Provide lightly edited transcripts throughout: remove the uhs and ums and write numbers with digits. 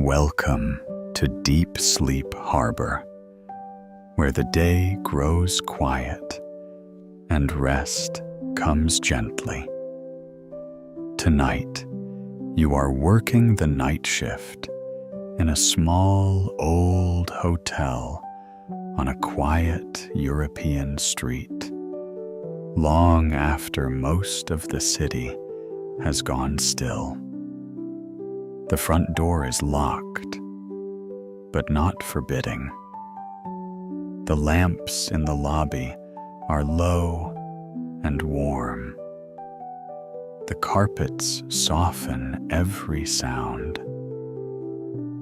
Welcome to Deep Sleep Harbor, where the day grows quiet and rest comes gently. Tonight, you are working the night shift in a small old hotel on a quiet European street, long after most of the city has gone still. The front door is locked, but not forbidding. The lamps in the lobby are low and warm. The carpets soften every sound.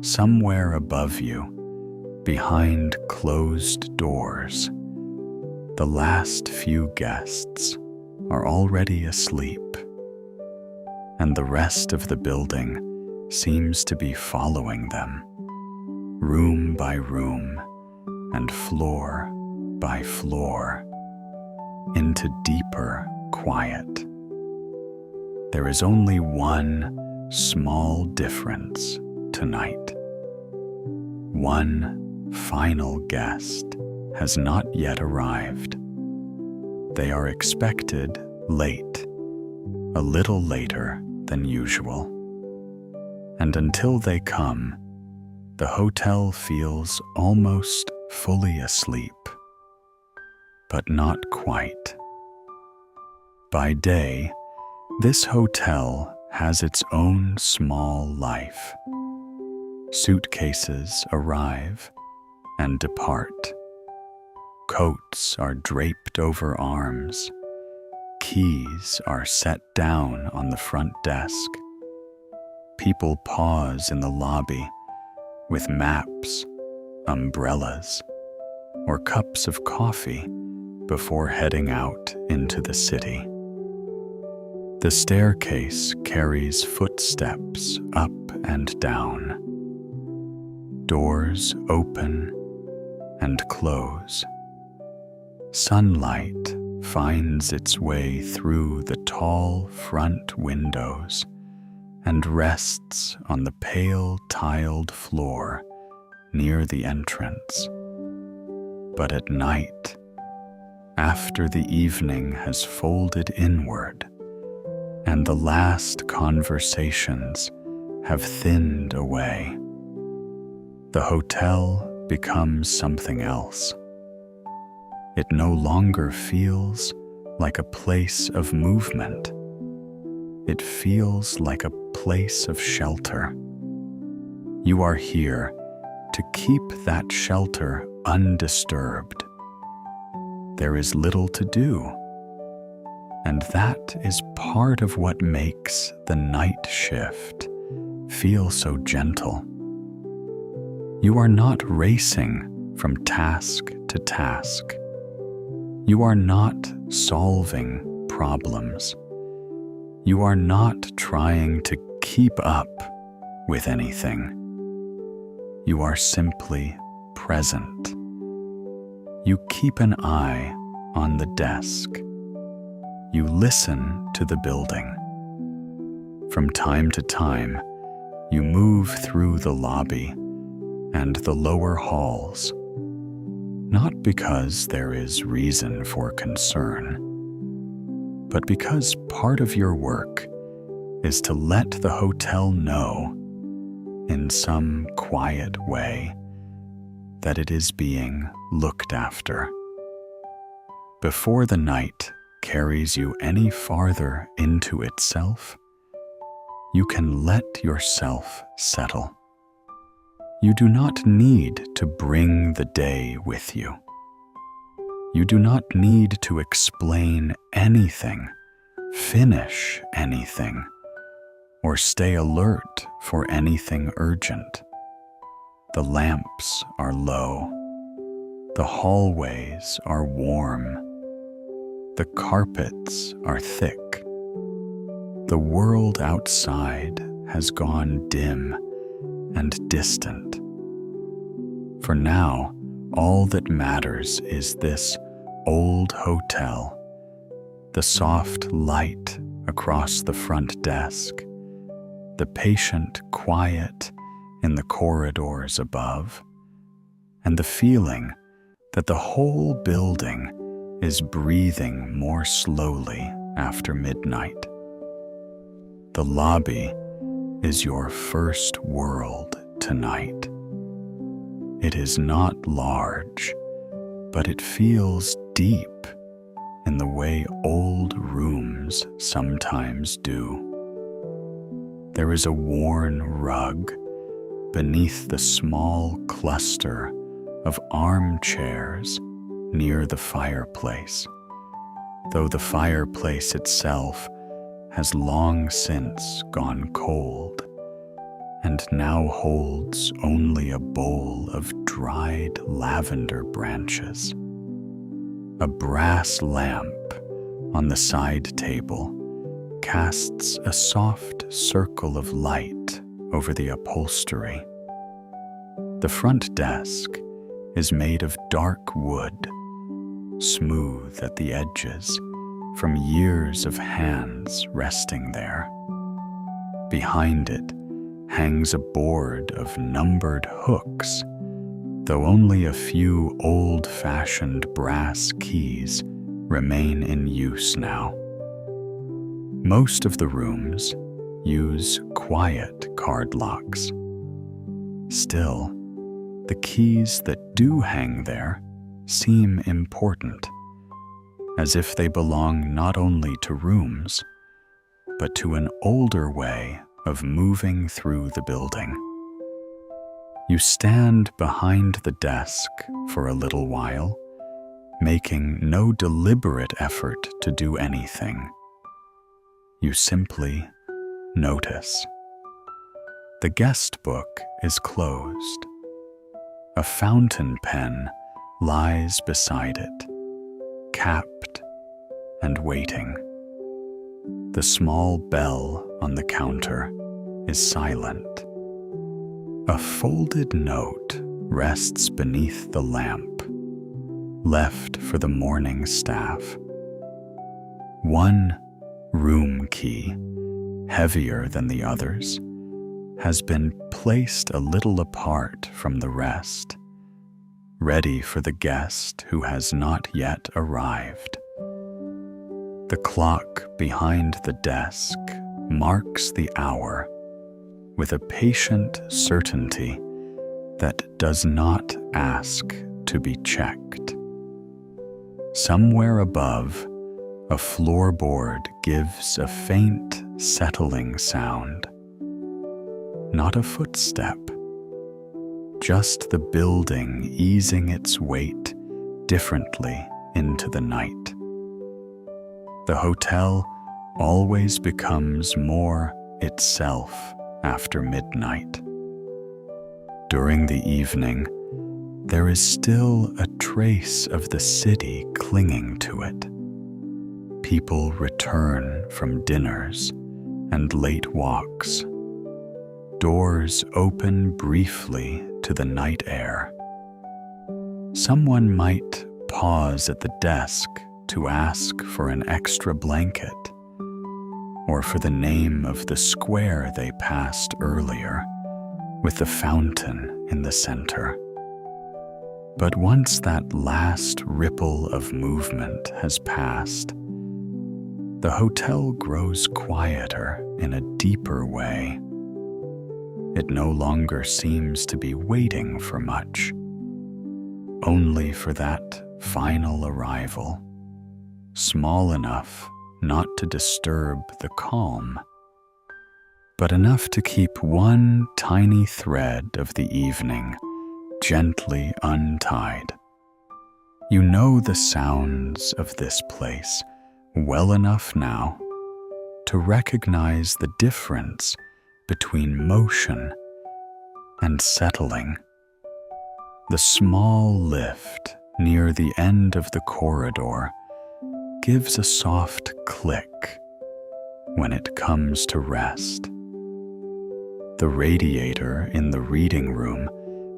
Somewhere above you, behind closed doors, the last few guests are already asleep, and the rest of the building seems to be following them, room by room and floor by floor, into deeper quiet. There is only one small difference tonight. One final guest has not yet arrived. They are expected late, a little later than usual. And until they come, the hotel feels almost fully asleep, but not quite. By day, this hotel has its own small life. Suitcases arrive and depart. Coats are draped over arms. Keys are set down on the front desk. People pause in the lobby with maps, umbrellas, or cups of coffee before heading out into the city. The staircase carries footsteps up and down. Doors open and close. Sunlight finds its way through the tall front windows and rests on the pale tiled floor near the entrance. But at night, after the evening has folded inward and the last conversations have thinned away, the hotel becomes something else. It no longer feels like a place of movement. It feels like a place of shelter. You are here to keep that shelter undisturbed. There is little to do, and that is part of what makes the night shift feel so gentle. You are not racing from task to task. You are not solving problems. You are not trying to keep up with anything. You are simply present. You keep an eye on the desk. You listen to the building. From time to time, you move through the lobby and the lower halls, not because there is reason for concern, but because part of your work is to let the hotel know, in some quiet way, that it is being looked after. Before the night carries you any farther into itself, you can let yourself settle. You do not need to bring the day with you. You do not need to explain anything, finish anything, or stay alert for anything urgent. The lamps are low. The hallways are warm. The carpets are thick. The world outside has gone dim and distant. For now, all that matters is this old hotel, the soft light across the front desk, the patient quiet in the corridors above, and the feeling that the whole building is breathing more slowly after midnight. The lobby is your first world tonight. It is not large, but it feels deep in the way old rooms sometimes do. There is a worn rug beneath the small cluster of armchairs near the fireplace, though the fireplace itself has long since gone cold and now holds only a bowl of dried lavender branches. A brass lamp on the side table casts a soft circle of light over the upholstery. The front desk is made of dark wood, smooth at the edges from years of hands resting there. Behind it hangs a board of numbered hooks, though only a few old-fashioned brass keys remain in use now. Most of the rooms use quiet card locks. Still, the keys that do hang there seem important, as if they belong not only to rooms, but to an older way of moving through the building. You stand behind the desk for a little while, making no deliberate effort to do anything. You simply notice. The guest book is closed. A fountain pen lies beside it, capped and waiting. The small bell on the counter is silent. A folded note rests beneath the lamp, left for the morning staff. One room key, heavier than the others, has been placed a little apart from the rest, ready for the guest who has not yet arrived. The clock behind the desk marks the hour with a patient certainty that does not ask to be checked. Somewhere above, a floorboard gives a faint, settling sound. Not a footstep, just the building easing its weight differently into the night. The hotel always becomes more itself after midnight. During the evening, there is still a trace of the city clinging to it. People return from dinners and late walks. Doors open briefly to the night air. Someone might pause at the desk to ask for an extra blanket, or for the name of the square they passed earlier, with the fountain in the center. But once that last ripple of movement has passed, the hotel grows quieter in a deeper way. It no longer seems to be waiting for much, only for that final arrival, small enough not to disturb the calm, but enough to keep one tiny thread of the evening gently untied. You know the sounds of this place well enough now to recognize the difference between motion and settling. The small lift near the end of the corridor gives a soft click when it comes to rest. The radiator in the reading room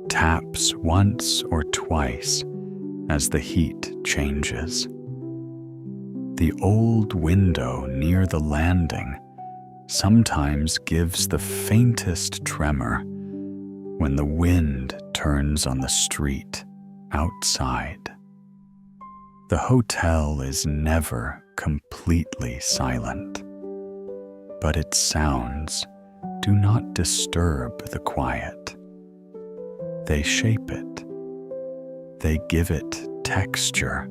taps once or twice as the heat changes. The old window near the landing sometimes gives the faintest tremor when the wind turns on the street outside. The hotel is never completely silent, but its sounds do not disturb the quiet. They shape it. They give it texture,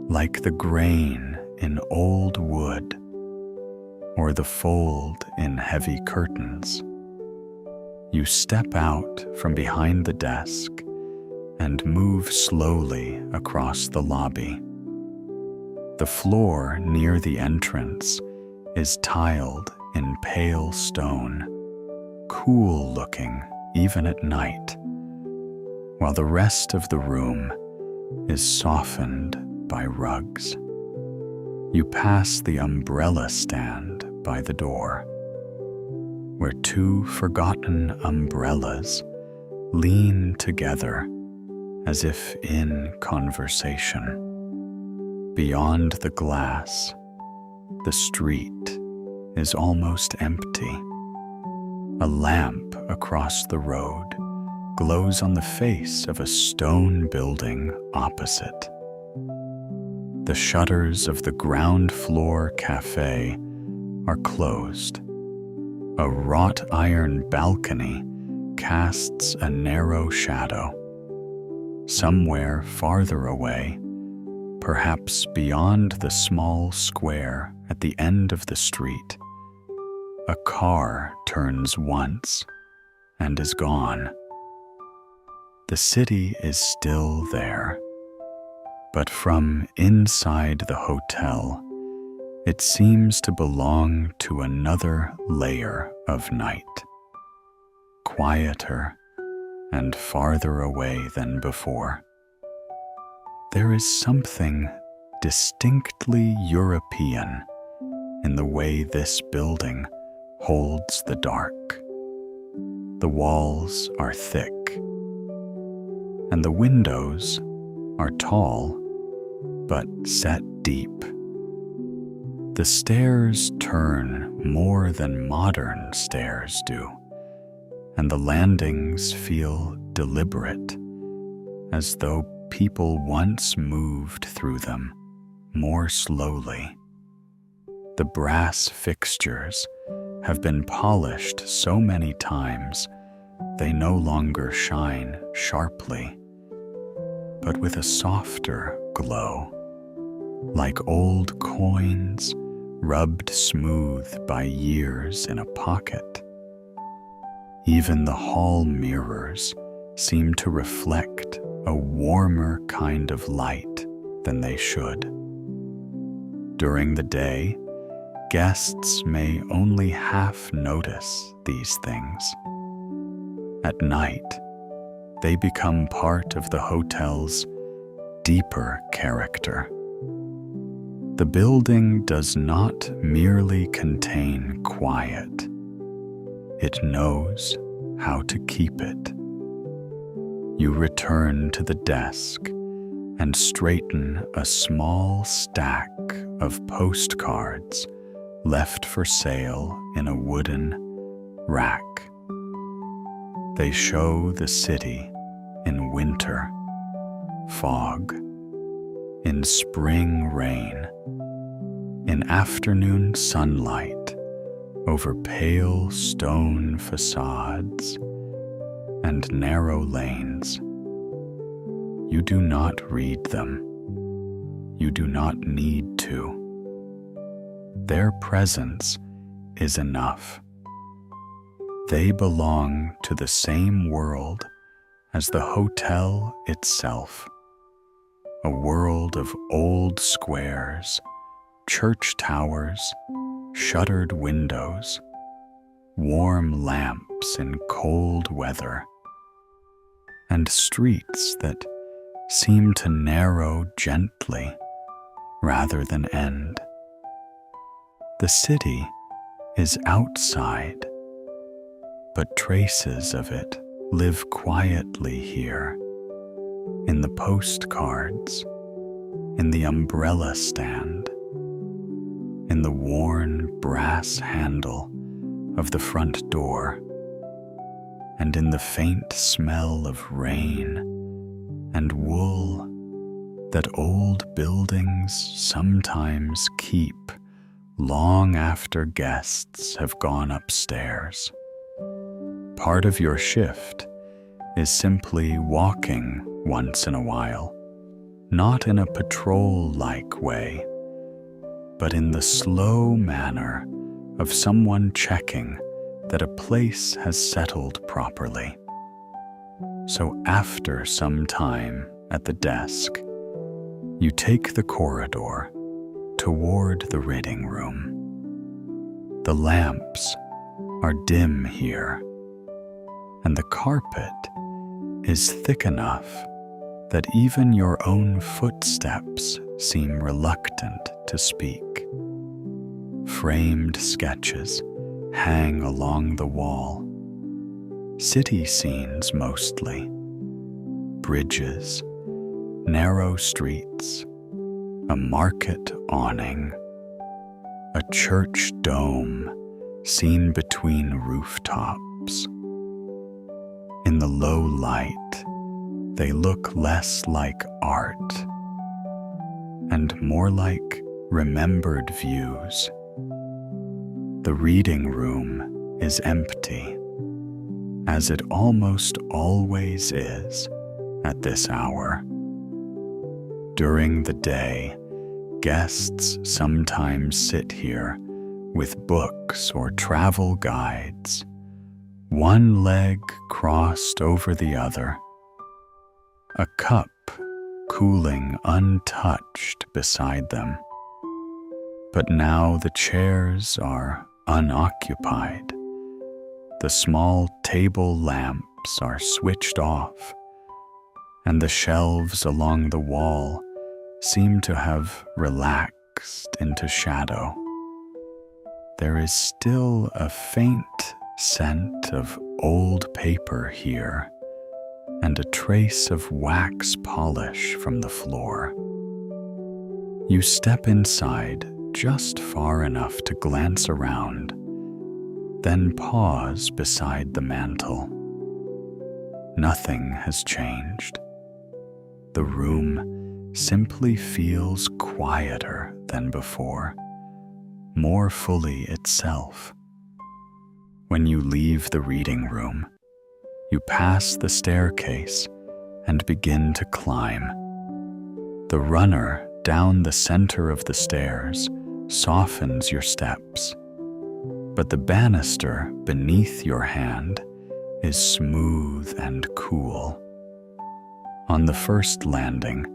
like the grain in old wood or the fold in heavy curtains. You step out from behind the desk and move slowly across the lobby. The floor near the entrance is tiled in pale stone, cool looking even at night, while the rest of the room is softened by rugs. You pass the umbrella stand by the door, where two forgotten umbrellas lean together as if in conversation. Beyond the glass, the street is almost empty. A lamp across the road glows on the face of a stone building opposite. The shutters of the ground floor cafe are closed. A wrought iron balcony casts a narrow shadow. Somewhere farther away, perhaps beyond the small square at the end of the street, a car turns once and is gone. The city is still there, but from inside the hotel, it seems to belong to another layer of night, quieter and farther away than before. There is something distinctly European in the way this building holds the dark. The walls are thick, and the windows are tall but set deep. The stairs turn more than modern stairs do, and the landings feel deliberate, as though people once moved through them more slowly. The brass fixtures have been polished so many times they no longer shine sharply, but with a softer glow, like old coins rubbed smooth by years in a pocket. Even the hall mirrors seem to reflect a warmer kind of light than they should. During the day, guests may only half notice these things. At night, they become part of the hotel's deeper character. The building does not merely contain quiet. It knows how to keep it. You return to the desk and straighten a small stack of postcards left for sale in a wooden rack. They show the city in winter, fog, in spring rain, in afternoon sunlight over pale stone facades and narrow lanes. You do not read them. You do not need to. Their presence is enough. They belong to the same world as the hotel itself, a world of old squares, church towers, shuttered windows, warm lamps in cold weather, and streets that seem to narrow gently rather than end. The city is outside, but traces of it live quietly here, in the postcards, in the umbrella stand, in the worn brass handle of the front door, and in the faint smell of rain and wool that old buildings sometimes keep long after guests have gone upstairs. Part of your shift is simply walking once in a while, not in a patrol-like way, but in the slow manner of someone checking that a place has settled properly. So after some time at the desk, you take the corridor toward the reading room. The lamps are dim here, and the carpet is thick enough that even your own footsteps seem reluctant to speak. Framed sketches hang along the wall. City scenes mostly. Bridges, narrow streets, a market awning, a church dome seen between rooftops. In the low light, they look less like art and more like remembered views. The reading room is empty, as it almost always is at this hour. During the day, guests sometimes sit here with books or travel guides, one leg crossed over the other, a cup cooling untouched beside them. But now the chairs are unoccupied. The small table lamps are switched off, and the shelves along the wall seem to have relaxed into shadow. There is still a faint scent of old paper here, and a trace of wax polish from the floor. You step inside just far enough to glance around, then pause beside the mantel. Nothing has changed. The room simply feels quieter than before, more fully itself. When you leave the reading room, you pass the staircase and begin to climb. The runner down the center of the stairs softens your steps, but the banister beneath your hand is smooth and cool. On the first landing,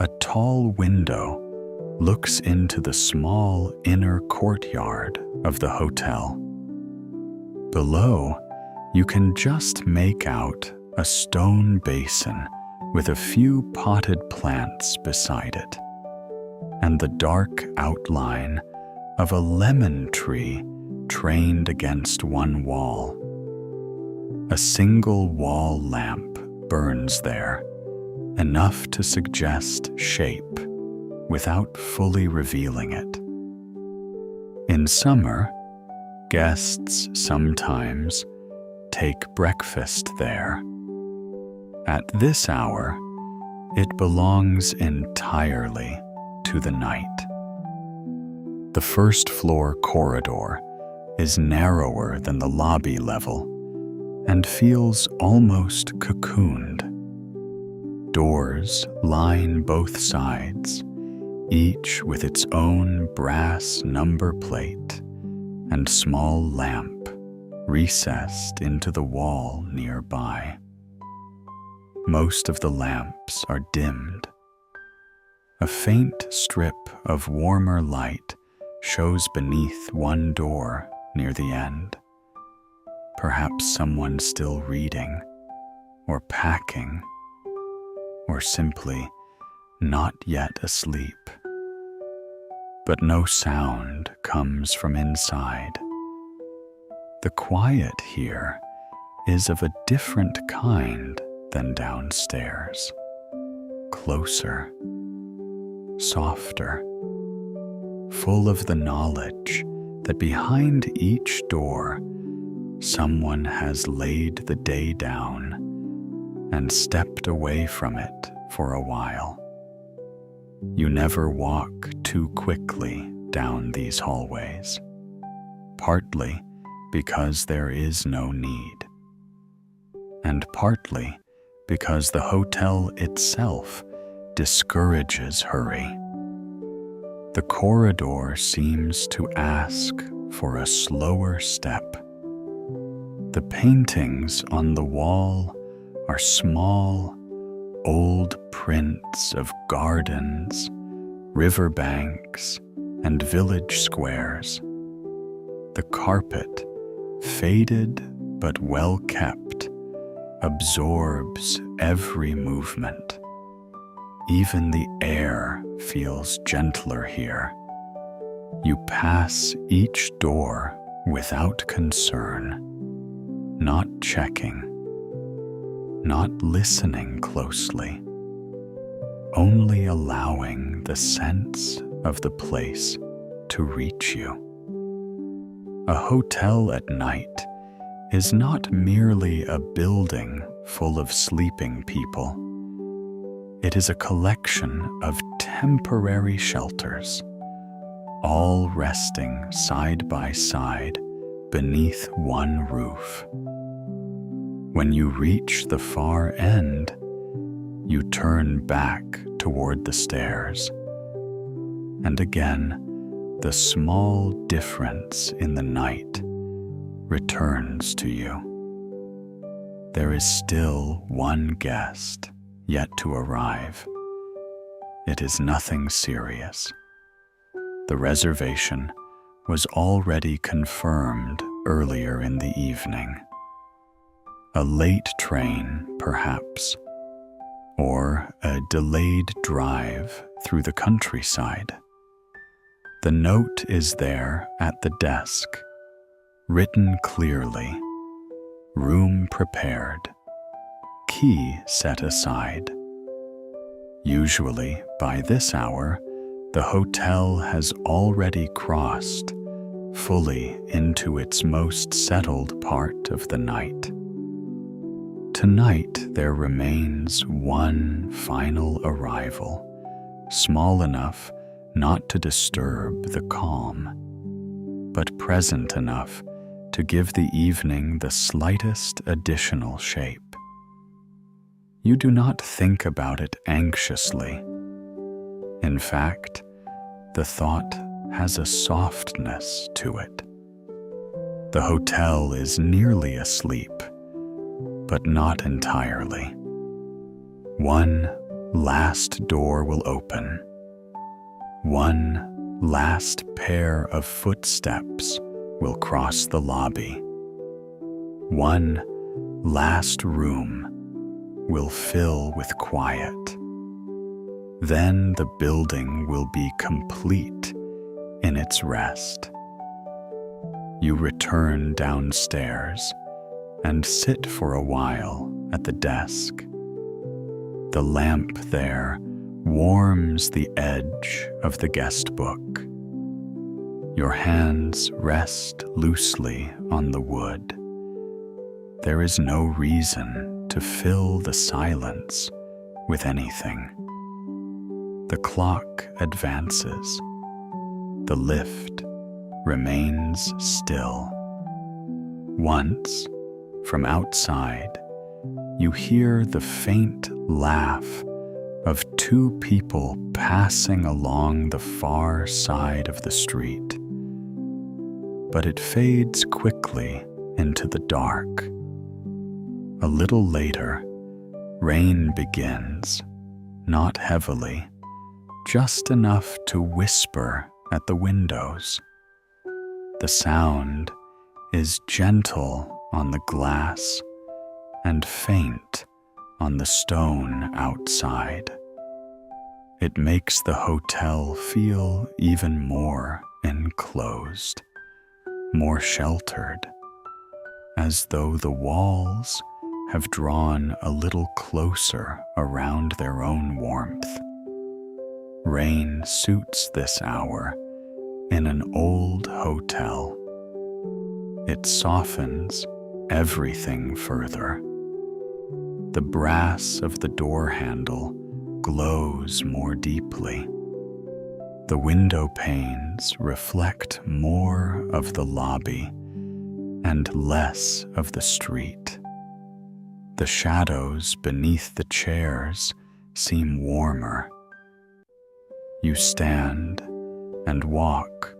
a tall window looks into the small inner courtyard of the hotel. Below, you can just make out a stone basin with a few potted plants beside it, and the dark outline of a lemon tree trained against one wall. A single wall lamp burns there, enough to suggest shape without fully revealing it. In summer, guests sometimes take breakfast there. At this hour, it belongs entirely to the night. The first floor corridor is narrower than the lobby level and feels almost cocooned. Doors line both sides, each with its own brass number plate and small lamp recessed into the wall nearby. Most of the lamps are dimmed. A faint strip of warmer light shows beneath one door near the end. Perhaps someone still reading, or packing, or simply not yet asleep. But no sound comes from inside. The quiet here is of a different kind than downstairs. Closer, softer, full of the knowledge that behind each door someone has laid the day down and stepped away from it for a while. You never walk too quickly down these hallways, partly because there is no need, and partly because the hotel itself discourages hurry. The corridor seems to ask for a slower step. The paintings on the wall are small, old prints of gardens, riverbanks, and village squares. The carpet, faded but well kept, absorbs every movement. Even the air feels gentler here. You pass each door without concern, not checking, not listening closely, only allowing the sense of the place to reach you. A hotel at night is not merely a building full of sleeping people. It is a collection of temporary shelters, all resting side by side beneath one roof. When you reach the far end, you turn back toward the stairs. And again, the small difference in the night returns to you. There is still one guest yet to arrive. It is nothing serious. The reservation was already confirmed earlier in the evening. A late train, perhaps, or a delayed drive through the countryside. The note is there at the desk, written clearly, room prepared, key set aside. Usually, by this hour, the hotel has already crossed fully into its most settled part of the night. Tonight there remains one final arrival, small enough not to disturb the calm, but present enough to give the evening the slightest additional shape. You do not think about it anxiously. In fact, the thought has a softness to it. The hotel is nearly asleep, but not entirely. One last door will open. One last pair of footsteps will cross the lobby. One last room will fill with quiet. Then the building will be complete in its rest. You return downstairs and sit for a while at the desk. The lamp there warms the edge of the guest book. Your hands rest loosely on the wood. There is no reason to fill the silence with anything. The clock advances. The lift remains still. Once, from outside, you hear the faint laugh of two people passing along the far side of the street. But it fades quickly into the dark. A little later, rain begins, not heavily, just enough to whisper at the windows. The sound is gentle on the glass and faint on the stone outside. It makes the hotel feel even more enclosed, more sheltered, as though the walls have drawn a little closer around their own warmth. Rain suits this hour in an old hotel. it softens everything further. The brass of the door handle glows more deeply. The window panes reflect more of the lobby and less of the street. The shadows beneath the chairs seem warmer. You stand and walk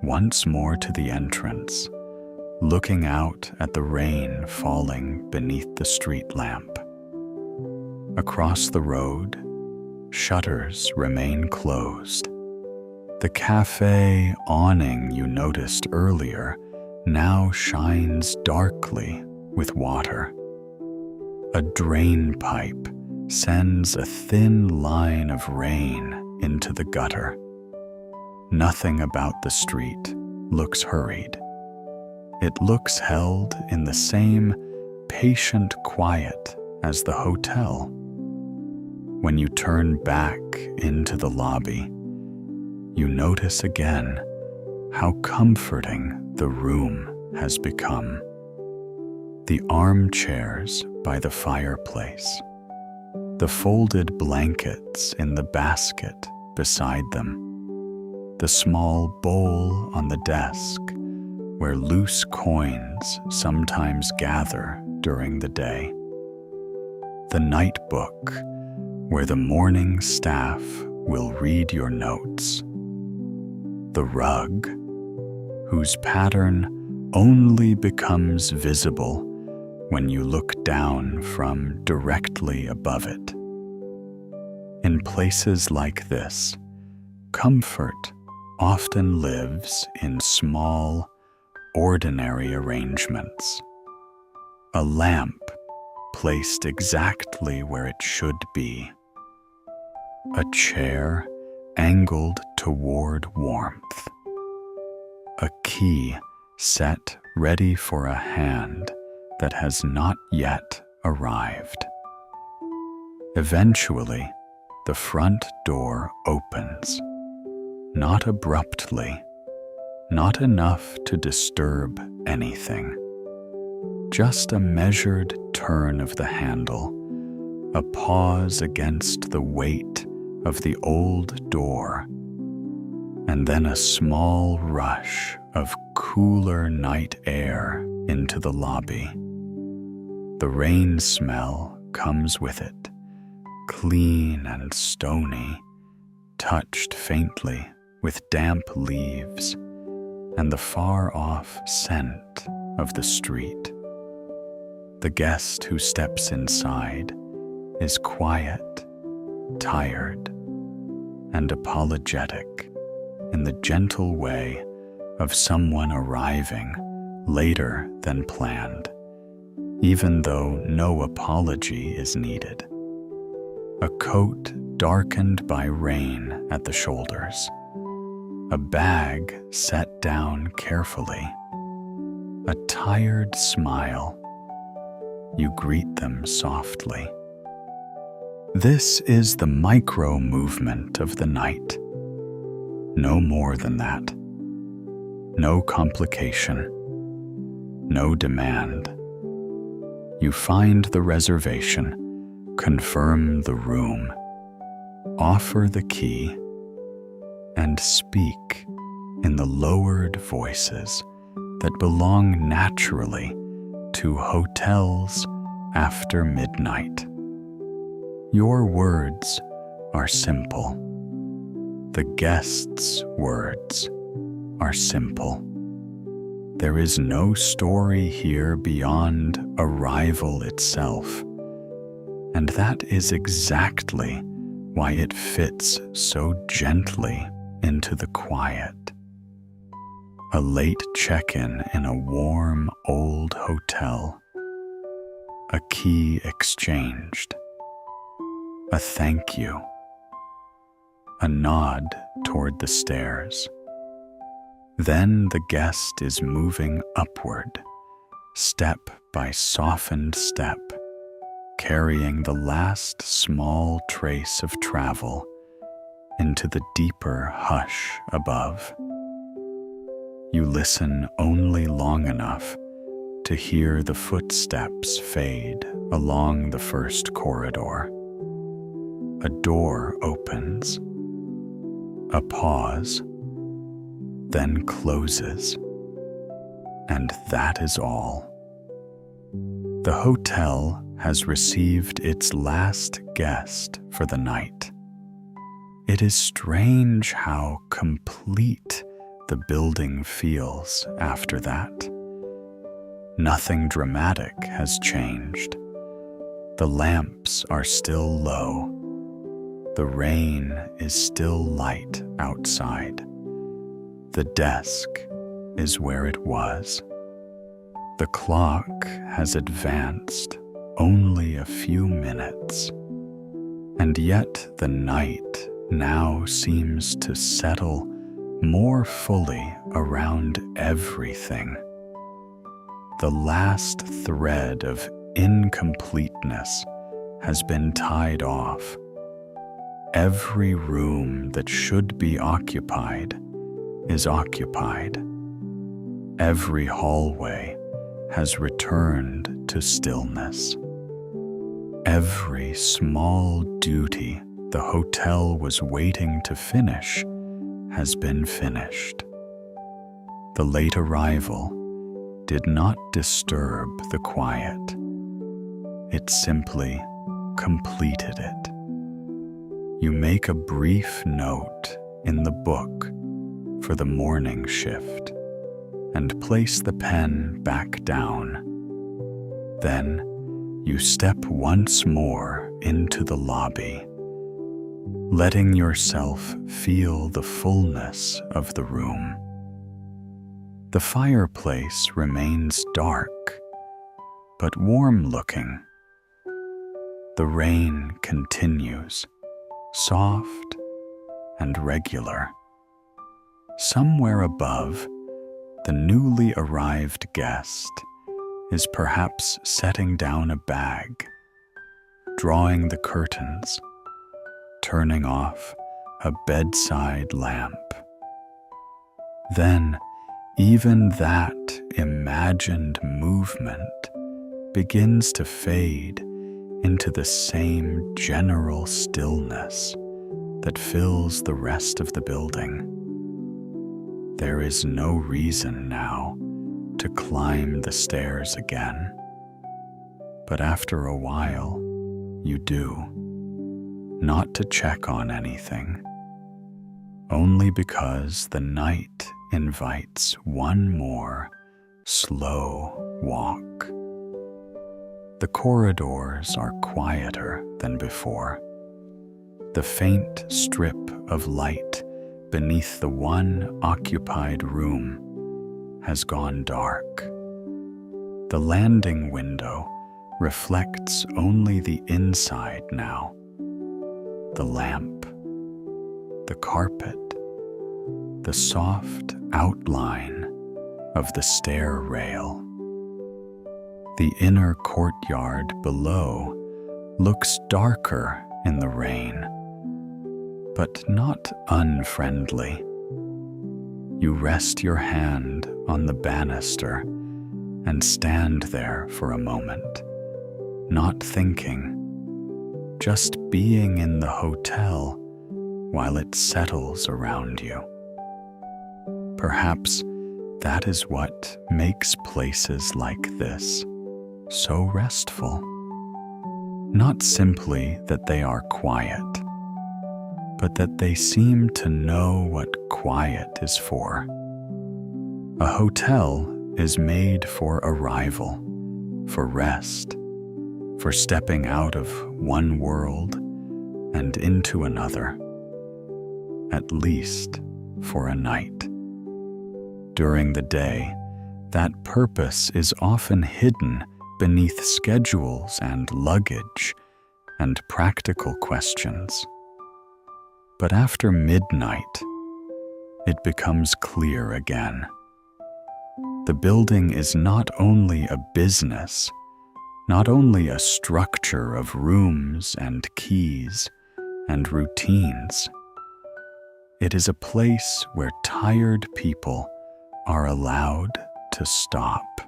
once more to the entrance, looking out at the rain falling beneath the street lamp. Across the road, shutters remain closed. The cafe awning you noticed earlier now shines darkly with water. A drain pipe sends a thin line of rain into the gutter. Nothing about the street looks hurried. It looks held in the same patient quiet as the hotel. When you turn back into the lobby, you notice again how comforting the room has become. The armchairs by the fireplace, the folded blankets in the basket beside them, the small bowl on the desk where loose coins sometimes gather during the day, the night book where the morning staff will read your notes, the rug whose pattern only becomes visible when you look down from directly above it. In places like this, comfort often lives in small, ordinary arrangements. A lamp placed exactly where it should be. A chair angled toward warmth. A key set ready for a hand that has not yet arrived. Eventually, the front door opens, not abruptly, not enough to disturb anything. Just a measured turn of the handle, a pause against the weight of the old door, and then a small rush of cooler night air into the lobby. The rain smell comes with it, clean and stony, touched faintly with damp leaves and the far-off scent of the street. The guest who steps inside is quiet, tired, and apologetic in the gentle way of someone arriving later than planned, even though no apology is needed. A coat darkened by rain at the shoulders, a bag set down carefully, a tired smile. You greet them softly. This is the micro movement of the night. No more than that. No complication. No demand. You find the reservation, confirm the room, offer the key, and speak in the lowered voices that belong naturally to hotels after midnight. Your words are simple. The guest's words are simple. There is no story here beyond arrival itself, and that is exactly why it fits so gently into the quiet. A late check-in in a warm old hotel. A key exchanged. A thank you. A nod toward the stairs. Then the guest is moving upward, step by softened step, carrying the last small trace of travel into the deeper hush above. You listen only long enough to hear the footsteps fade along the first corridor. A door opens, a pause, then closes, and that is all. The hotel has received its last guest for the night. It is strange how complete the building feels after that. Nothing dramatic has changed. The lamps are still low. The rain is still light outside. The desk is where it was. The clock has advanced only a few minutes, and yet the night now seems to settle more fully around everything. The last thread of incompleteness has been tied off. Every room that should be occupied is occupied. Every hallway has returned to stillness. Every small duty the hotel was waiting to finish has been finished. The late arrival did not disturb the quiet. It simply completed it. You make a brief note in the book for the morning shift and place the pen back down. Then you step once more into the lobby, letting yourself feel the fullness of the room. The fireplace remains dark, but warm-looking. The rain continues, soft and regular. Somewhere above, the newly arrived guest is perhaps setting down a bag, drawing the curtains, turning off a bedside lamp. Then, even that imagined movement begins to fade into the same general stillness that fills the rest of the building. There is no reason now to climb the stairs again, but after a while, you do, not to check on anything, only because the night invites one more slow walk. The corridors are quieter than before. The faint strip of light beneath the one occupied room has gone dark. The landing window reflects only the inside now. The lamp, the carpet, the soft outline of the stair rail. The inner courtyard below looks darker in the rain, but not unfriendly. You rest your hand on the banister and stand there for a moment, not thinking, just being in the hotel while it settles around you. Perhaps that is what makes places like this so restful. Not simply that they are quiet, but that they seem to know what quiet is for. A hotel is made for arrival, for rest, for stepping out of one world and into another, at least for a night. During the day, that purpose is often hidden beneath schedules and luggage and practical questions. But after midnight, it becomes clear again. The building is not only a business, not only a structure of rooms and keys and routines. It is a place where tired people are allowed to stop.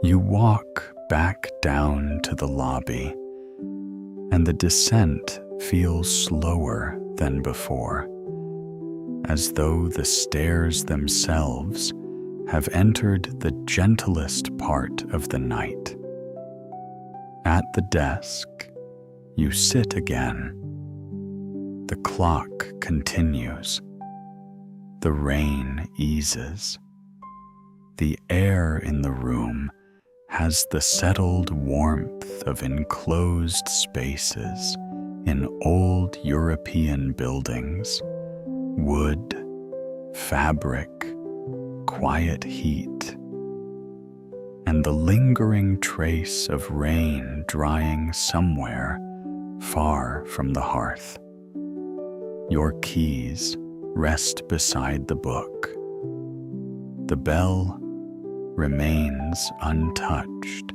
You walk back down to the lobby, and the descent feels slower than before, as though the stairs themselves have entered the gentlest part of the night. At the desk, you sit again. The clock continues. The rain eases. The air in the room has the settled warmth of enclosed spaces in old European buildings, wood, fabric, quiet heat, and the lingering trace of rain drying somewhere far from the hearth. Your keys rest beside the book. The bell remains untouched.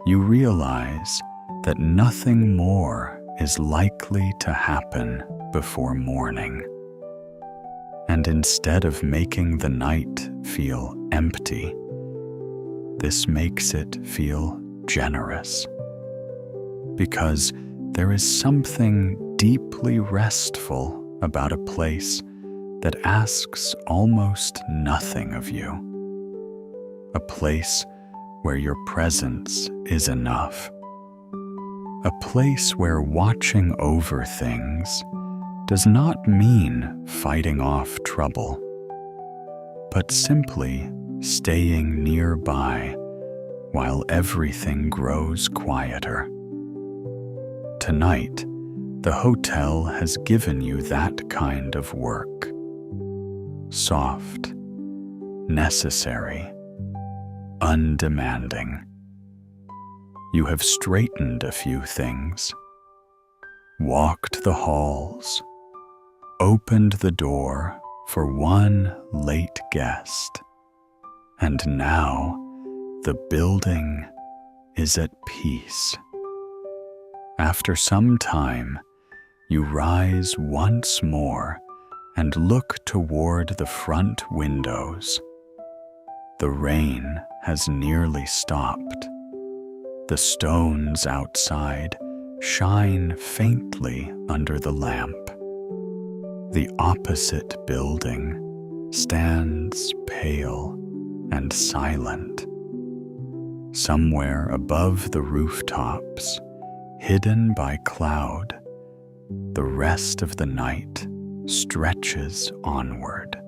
You realize that nothing more is likely to happen before morning. And instead of making the night feel empty, this makes it feel generous. Because there is something deeply restful about a place that asks almost nothing of you. A place where your presence is enough. A place where watching over things does not mean fighting off trouble, but simply staying nearby while everything grows quieter. Tonight, the hotel has given you that kind of work. Soft, necessary, undemanding. You have straightened a few things, walked the halls, opened the door for one late guest, and now the building is at peace. After some time, you rise once more and look toward the front windows. The rain has nearly stopped. The stones outside shine faintly under the lamp. The opposite building stands pale and silent. Somewhere above the rooftops, hidden by cloud, the rest of the night stretches onward.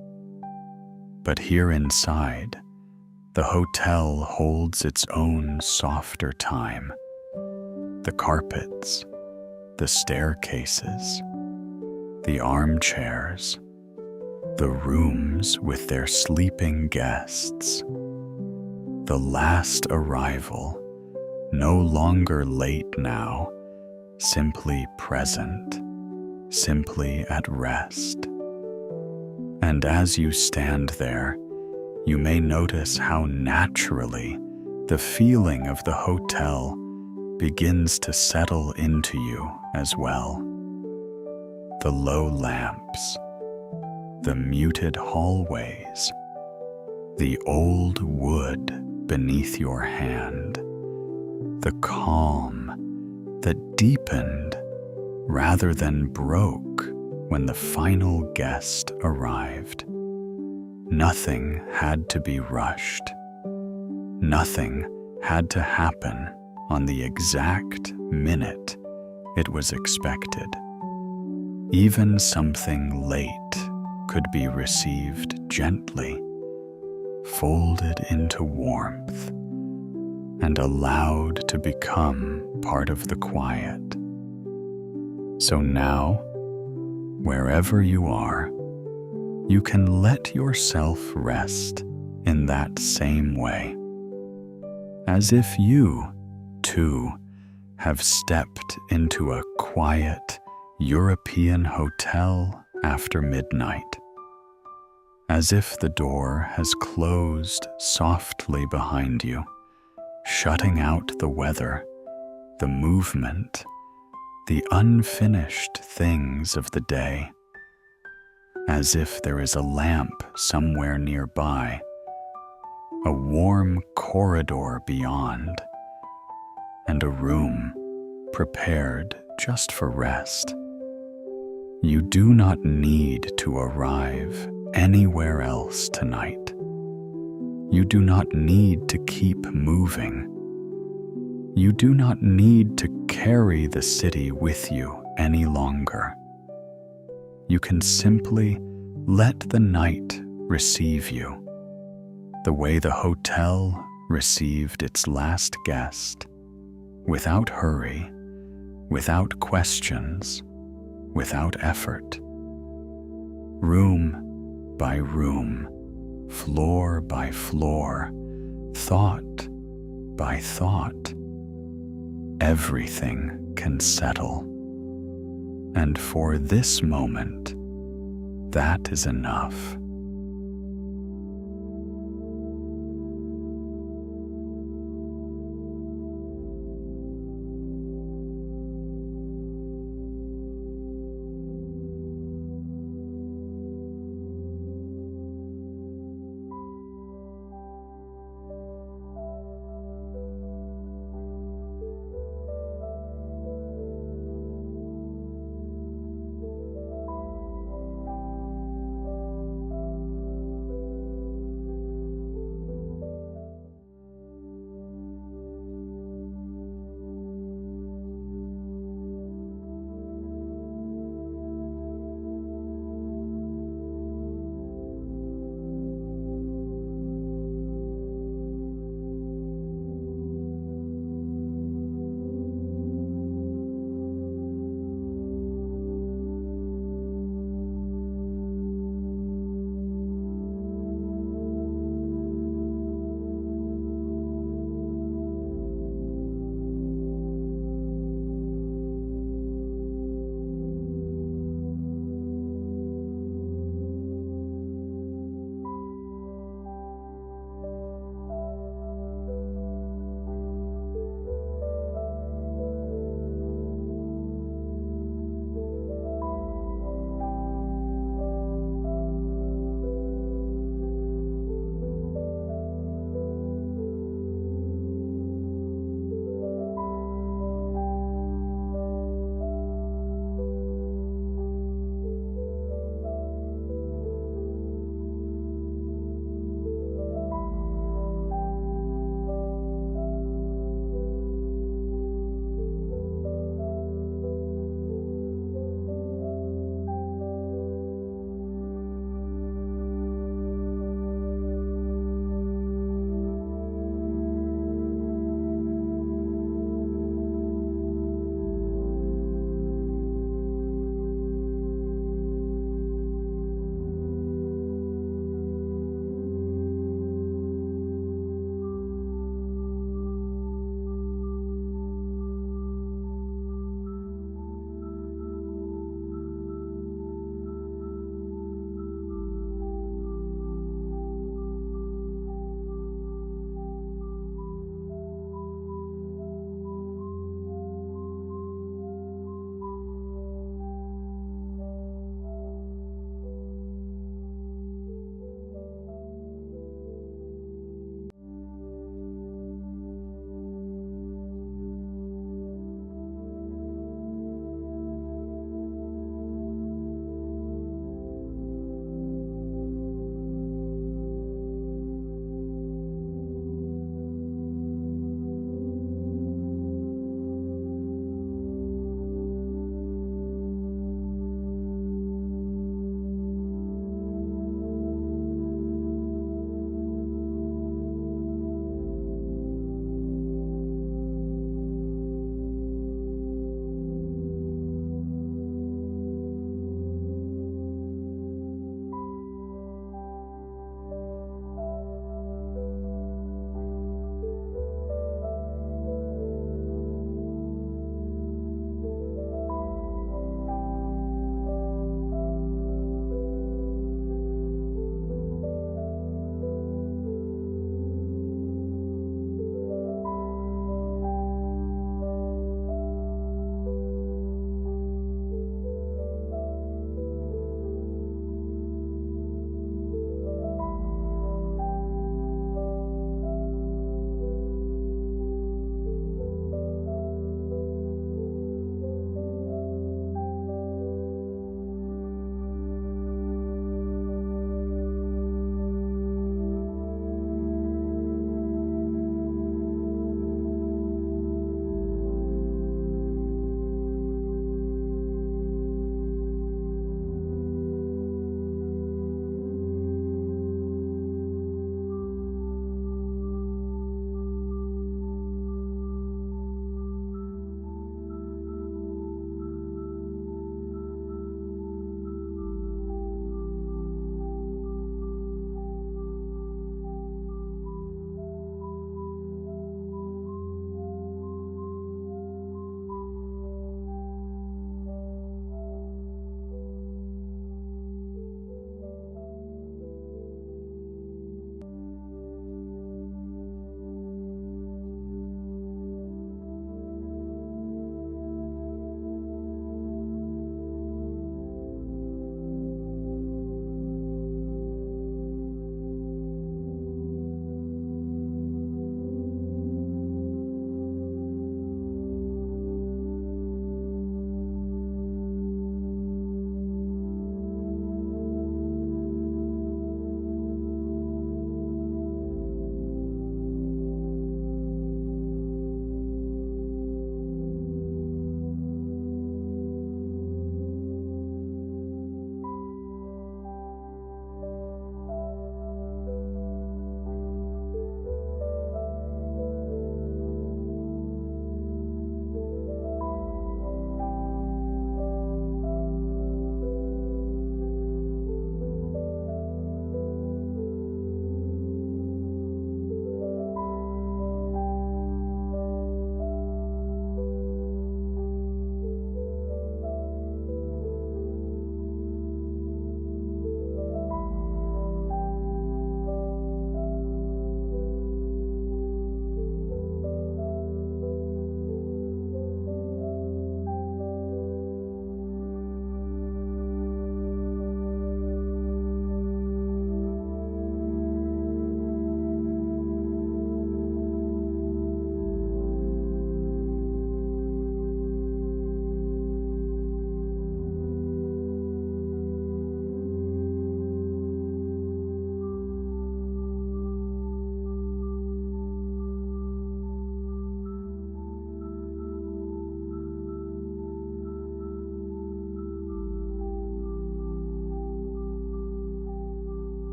But here inside, the hotel holds its own softer time. The carpets, the staircases, the armchairs, the rooms with their sleeping guests. The last arrival, no longer late now, simply present, simply at rest. And as you stand there, you may notice how naturally the feeling of the hotel begins to settle into you as well. The low lamps, the muted hallways, the old wood beneath your hand, the calm that deepened rather than broke when the final guest arrived. Nothing had to be rushed. Nothing had to happen on the exact minute it was expected. Even something late could be received gently, folded into warmth, and allowed to become part of the quiet. So now, wherever you are, you can let yourself rest in that same way, as if you, too, have stepped into a quiet European hotel after midnight, as if the door has closed softly behind you, shutting out the weather, the movement, the unfinished things of the day. as if there is a lamp somewhere nearby, a warm corridor beyond, and a room prepared just for rest. You do not need to arrive anywhere else tonight. You do not need to keep moving. You do not need to carry the city with you any longer. You can simply let the night receive you, the way the hotel received its last guest, without hurry, without questions, without effort. Room by room, floor by floor, thought by thought, everything can settle. And for this moment, that is enough.